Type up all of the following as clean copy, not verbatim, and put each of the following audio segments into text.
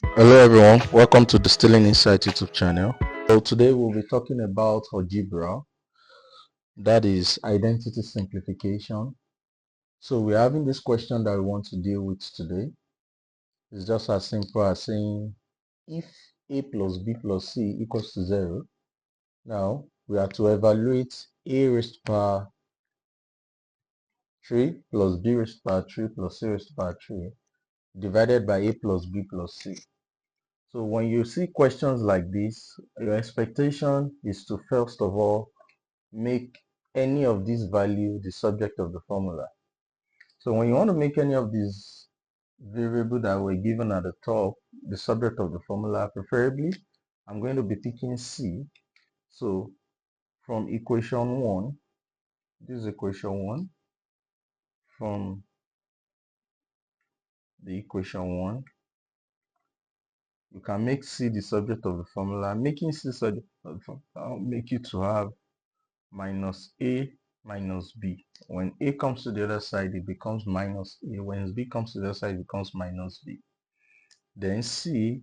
Hello everyone, welcome to the Stealing Insight YouTube channel. So today we'll be talking about algebra, that is identity simplification. So we're having this question that we want to deal with today. It's just as simple as saying if a plus b plus c equals to 0, now we are to evaluate a raised to power 3 plus b raised to power 3 plus c raised to power 3 divided by a plus b plus c. So when you see questions like this, your expectation is to first of all make any of these value the subject of the formula. So when you want to make any of these variable that were given at the top the subject of the formula, preferably I'm going to be picking C. So from equation 1, this is equation 1, from the equation 1, you can make C the subject of the formula. Making C subject of the formula, I'll make you to have minus A minus B. When A comes to the other side, it becomes minus A. When B comes to the other side, it becomes minus B. Then C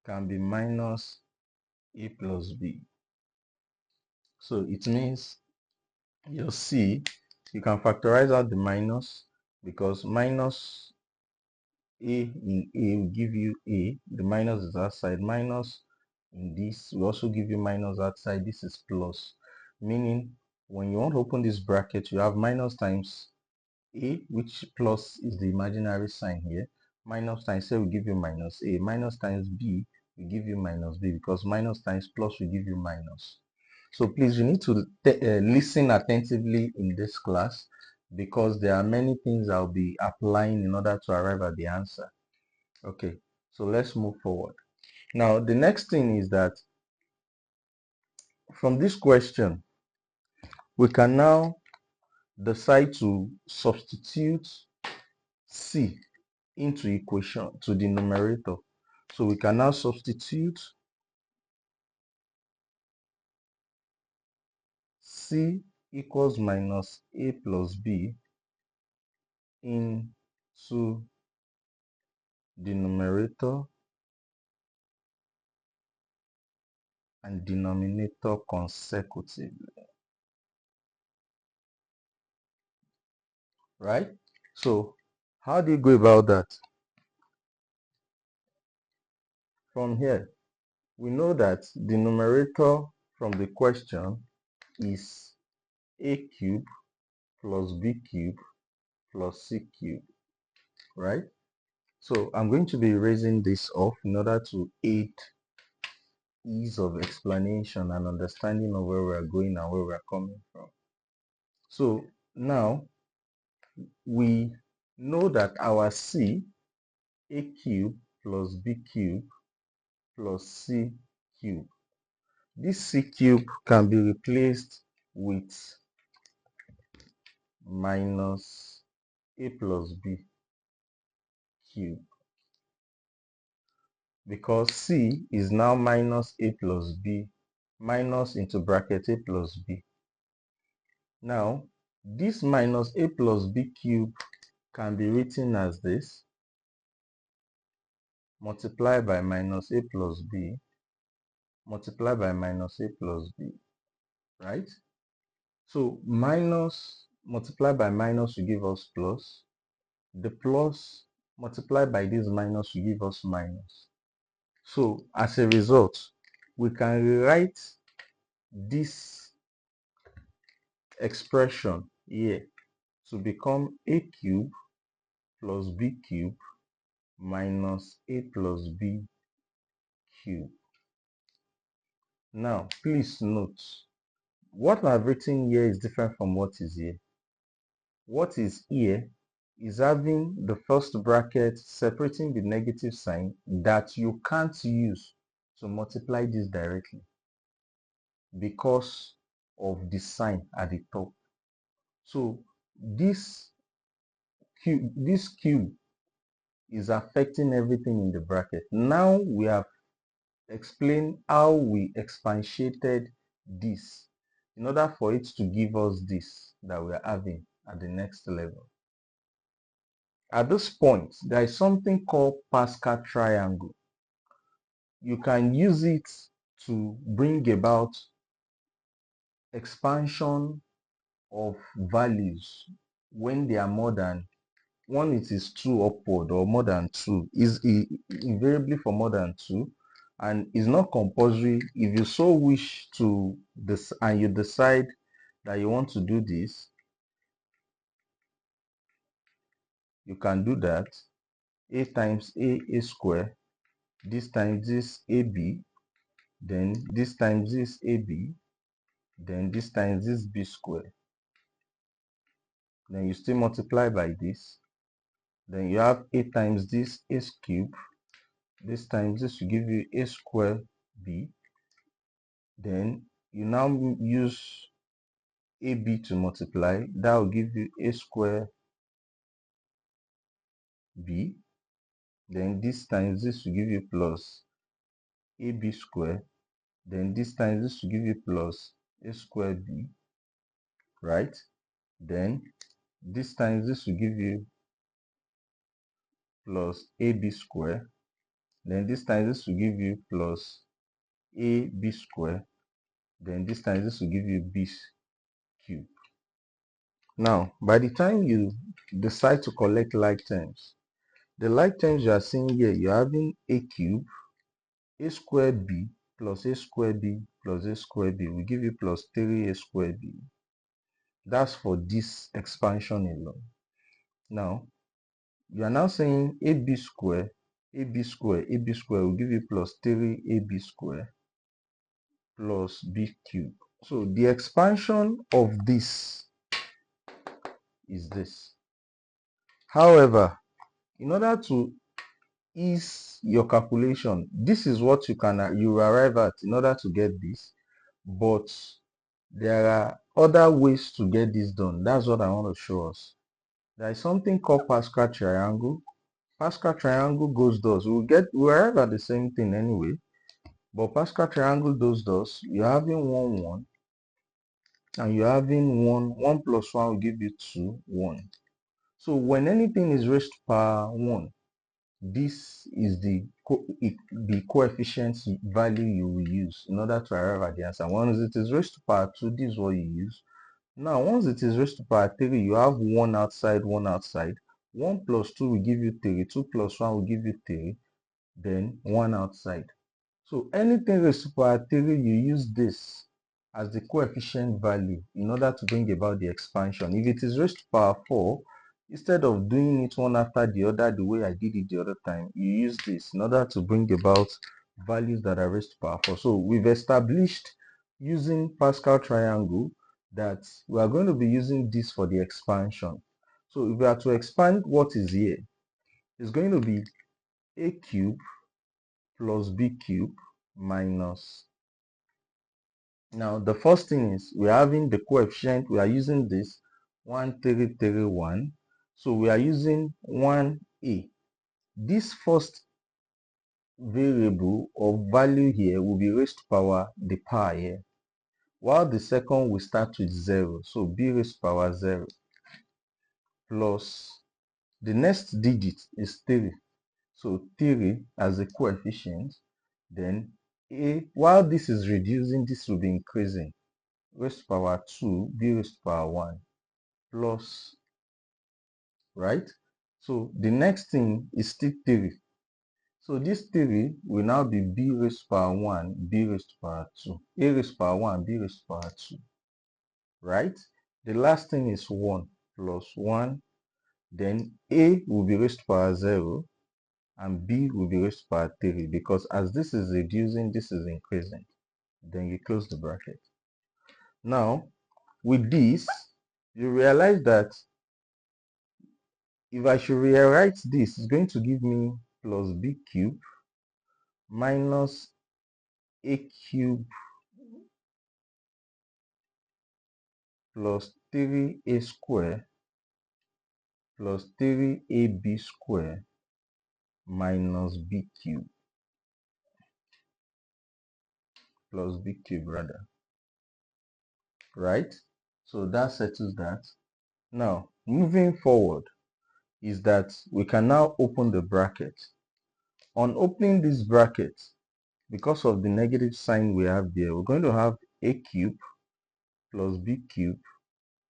can be minus A plus B. So it means your C, you can factorize out the minus, because minus A in A will give you A. The minus is outside. Minus in this will also give you minus outside. This is plus. Meaning when you want to open this bracket, you have minus times A, which plus is the imaginary sign here. Minus times A will give you minus A. Minus times B will give you minus B, because minus times plus will give you minus. So please, you need to listen attentively in this class, because there are many things I'll be applying in order to arrive at the answer. Okay, so let's move forward. Now, the next thing is that from this question, we can now decide to substitute C into equation to the numerator. So we can now substitute C equals minus A plus B into the numerator and denominator consecutively, right? So how do you go about that? From here, we know that the numerator from the question is A cube plus B cube plus C cube, right? So I'm going to be erasing this off in order to aid ease of explanation and understanding of where we are going and where we are coming from. So now we know that our C, A cube plus B cube plus C cube. This C cube can be replaced with minus A plus B cube, because C is now minus A plus B, minus into bracket A plus B. Now, this minus A plus B cube can be written as this, multiplied by minus A plus B, multiplied by minus A plus B, right? So minus multiplied by minus will give us plus. The plus multiplied by this minus will give us minus. So as a result, we can rewrite this expression here to become A cube plus B cube minus A plus B cube. Now, please note, what I've written here is different from what is here. What is here is having the first bracket separating the negative sign that you can't use to multiply this directly because of the sign at the top. So this cube is affecting everything in the bracket. Now we have explained how we expatiated this in order for it to give us this that we are having at the next level. At this point, there is something called Pascal triangle. you can use it to bring about expansion of values when they are more than one. It is 2 upward, or more than 2 is invariably for more than 2, and is not compulsory. If you so wish to this and you decide that you want to do this, you can do that. A times a square, this times this ab, then this times this ab, then this times this b square, then you still multiply by this, then you have a times this a cube, this times this will give you a square b, then you now use ab to multiply, that will give you a square b, then this times this will give you plus ab square, then this times this will give you plus a square b, right? Then this times this will give you plus ab square, then this times this will give you plus ab square, then this times this will give you b cube. Now, by the time you decide to collect like terms, the like terms you are seeing here, you're having a cube, a square b plus a square b plus a square b will give you plus 3a square b. That's for this expansion alone. Now, you are now saying ab square, ab square, ab square will give you plus 3ab square plus b cube. So the expansion of this is this. However, in order to ease your calculation, this is what you arrive at in order to get this, but there are other ways to get this done. That's what I want to show us. There is something called Pascal triangle. Pascal triangle goes thus. We arrive at the same thing anyway, but Pascal triangle does you're having 1 1, and you're having 1 plus 1 will give you 2 1. So when anything is raised to power 1, this is the coefficient value you will use in order to arrive at the answer. Once it is raised to power 2, this is what you use. Now, once it is raised to power 3, you have 1 outside, 1 outside. 1 plus 2 will give you 3, 2 plus 1 will give you 3, then 1 outside. So anything raised to power 3, you use this as the coefficient value in order to bring about the expansion. If it is raised to power 4, instead of doing it one after the other the way I did it the other time, you use this in order to bring about values that are raised to power 4. So we've established using Pascal triangle that we are going to be using this for the expansion. So if we are to expand what is here, it's going to be a cube plus b cube minus. Now the first thing is we're having the coefficient, we are using this 1331, so we are using 1a. This first variable or value here will be raised to power the power here, while the second will start with 0, so b raised to power 0 plus the next digit is 3, so 3 as a coefficient, then a, while this is reducing, this will be increasing, raised to power 2, b raised to power 1 plus, right? So the next thing is still 3. So this 3 will now be b raised to power 1, b raised to power 2, a raised to power 1, b raised to power 2, right? The last thing is 1 plus 1, then a will be raised to power 0, and b will be raised to power 3, because as this is reducing, this is increasing. Then you close the bracket. Now, with this, you realize that if I should rewrite this, it's going to give me plus b cube minus a cube plus 3a square plus 3ab square minus b cube plus b cube rather, right? So that settles that. Now, moving forward is that we can now open the bracket. On opening this bracket, because of the negative sign we have there, we're going to have a cube plus b cube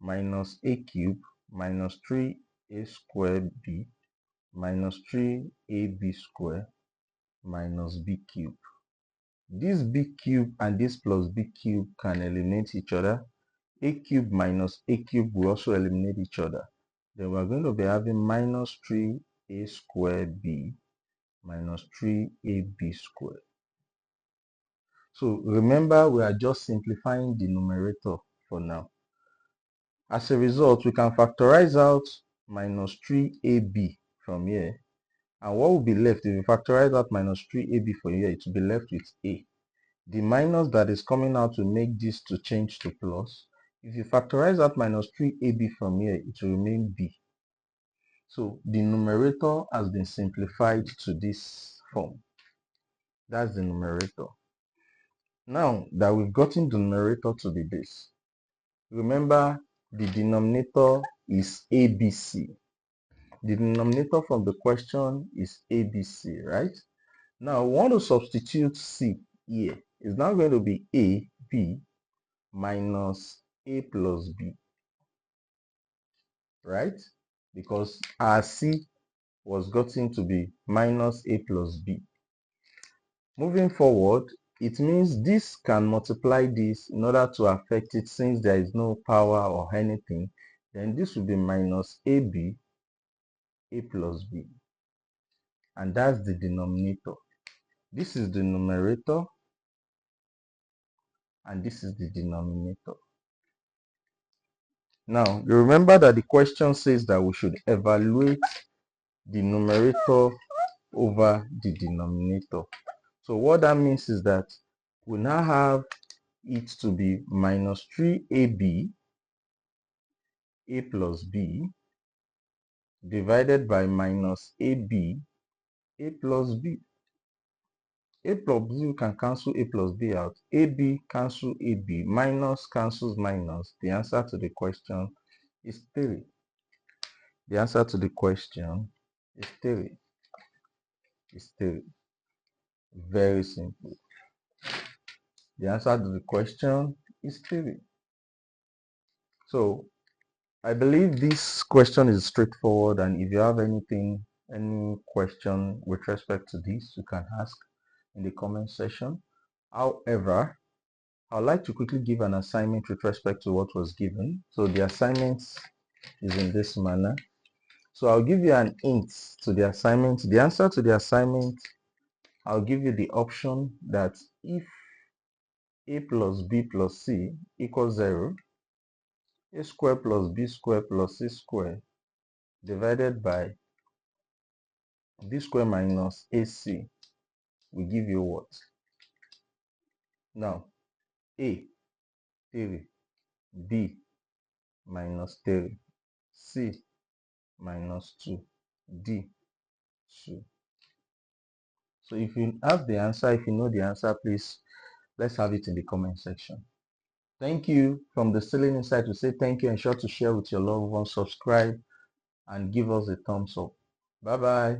minus a cube minus 3a squared b minus 3ab squared minus b cube. This b cube and this plus b cube can eliminate each other. A cube minus a cube will also eliminate each other. Then we're going to be having minus 3a squared b minus 3ab squared. So remember, we are just simplifying the numerator for now. As a result, we can factorize out minus 3ab from here. And what will be left, if we factorize out minus 3ab from here, it will be left with a. The minus that is coming out will make this to change to plus. If you factorize out minus 3ab from here, it will remain b. So the numerator has been simplified to this form. That's the numerator. Now that we've gotten the numerator to the base, remember the denominator is ABC. The denominator from the question is ABC, right? Now we want to substitute C here. It's now going to be AB minus A plus B, right? Because our C was gotten to be minus A plus B. Moving forward, it means this can multiply this in order to affect it, since there is no power or anything. Then this will be minus AB, A plus B. And that's the denominator. This is the numerator, and this is the denominator. Now, you remember that the question says that we should evaluate the numerator over the denominator. So what that means is that we now have it to be minus 3ab a plus b divided by minus ab a plus b. A plus b can cancel a plus b out. Ab cancel ab, minus cancels minus. The answer to the question is 3. The answer to the question is 3. Is 3. Very simple. The answer to the question is 3. So I believe this question is straightforward, and if you have any question with respect to this, you can ask in the comment section. However, I'd like to quickly give an assignment with respect to what was given. So the assignment is in this manner. So I'll give you an hint to the assignment. The answer to the assignment, I'll give you the option that if a plus b plus c equals 0, a square plus b square plus c square divided by b square minus ac will give you what? Now, a, 3, b minus 3, c minus 2, d 2. So if you have the answer, if you know the answer, please let's have it in the comment section. Thank you. From the Ceiling Inside, to say thank you, and sure to share with your loved ones, subscribe, and give us a thumbs up. Bye bye.